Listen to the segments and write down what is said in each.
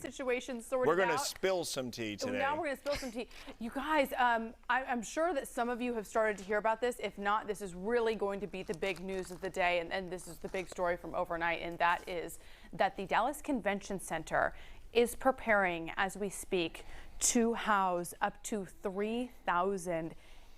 situation sorted We're going to out. spill some tea today. Now we're going to spill some tea. You guys, I'm sure that some of you have started to hear about this. If not, this is really going to be the big news of the day, and this is the big story from overnight, and that is that the Dallas Convention Center is preparing, as we speak, to house up to 3,000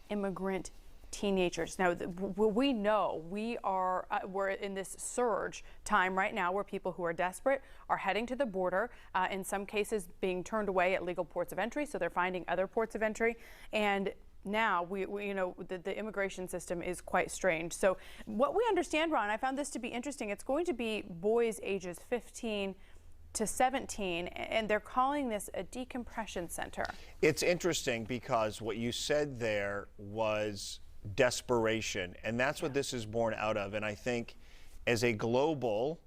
immigrant teenagers. Now, we know we're in this surge time right now where people who are desperate are heading to the border, in some cases being turned away at legal ports of entry, so they're finding other ports of entry. And now we you know, the immigration system is quite strange. So what we understand, Ron, I found this to be interesting. It's going to be boys ages 15 to 17, and they're calling this a decompression center. It's interesting because what you said there was desperation, and that's what this is born out of. And I think as a global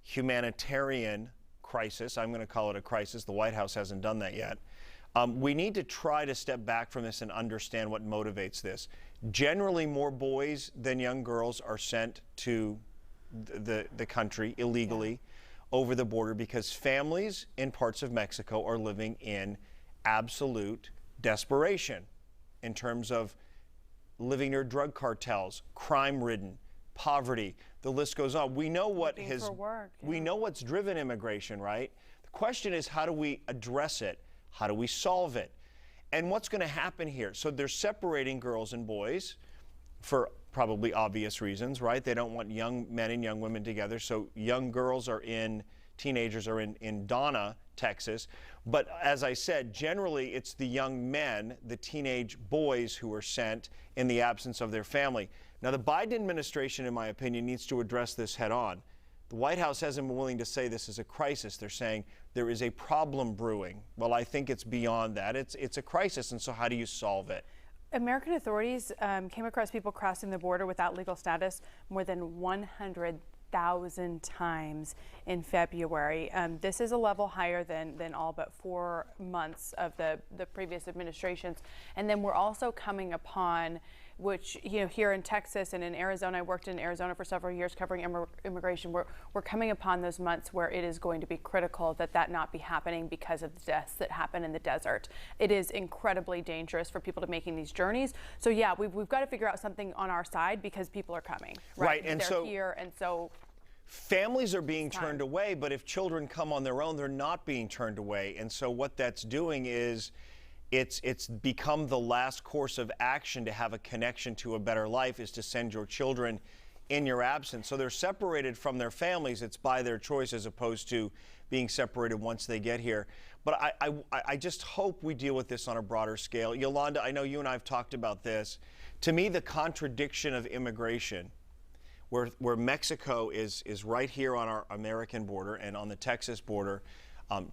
humanitarian crisis, I'm going to call it a crisis, the White House hasn't done that yet, we need to try to step back from this and understand what motivates this. Generally, more boys than young girls are sent to the country illegally over the border because families in parts of Mexico are living in absolute desperation in terms of living near drug cartels, crime-ridden, poverty. The list goes on. We know what we know what's driven immigration, right? The question is, how do we address it? How do we solve it? And what's going to happen here? So they're separating girls and boys for probably obvious reasons, right? They don't want young men and young women together. So young girls are teenagers are in Donna, Texas. But as I said, generally it's the young men, the teenage boys who are sent in the absence of their family. Now, the Biden administration, in my opinion, needs to address this head on. The White House hasn't been willing to say this is a crisis. They're saying there is a problem brewing. Well, I think it's beyond that. It's a crisis, and so how do you solve it? American authorities came across people crossing the border without legal status more than 100,000 times in February. This is a level higher than all but 4 months of the previous administrations. And then we're also coming upon, which, you know, here in Texas and in Arizona, I worked in Arizona for several years covering immigration. We're coming upon those months where it is going to be critical that not be happening because of the deaths that happen in the desert. It is incredibly dangerous for people to making these journeys. So yeah, we've got to figure out something on our side because people are coming. Right, and they're here, and so families are being turned away, but if children come on their own, they're not being turned away. And so what that's doing is it's become the last course of action to have a connection to a better life is to send your children in your absence. So they're separated from their families. It's by their choice as opposed to being separated once they get here. But I just hope we deal with this on a broader scale. Yolanda, I know you and I have talked about this. To me, the contradiction of immigration, where Mexico is right here on our American border and on the Texas border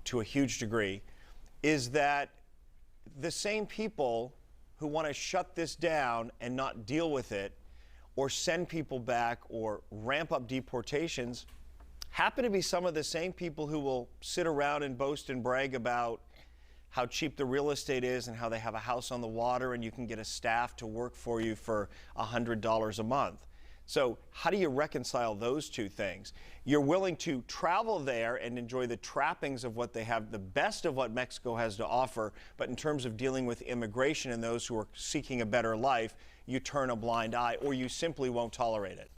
to a huge degree, is that the same people who want to shut this down and not deal with it or send people back or ramp up deportations happen to be some of the same people who will sit around and boast and brag about how cheap the real estate is and how they have a house on the water and you can get a staff to work for you for $100 a month. So how do you reconcile those two things? You're willing to travel there and enjoy the trappings of what they have, the best of what Mexico has to offer, but in terms of dealing with immigration and those who are seeking a better life, you turn a blind eye or you simply won't tolerate it.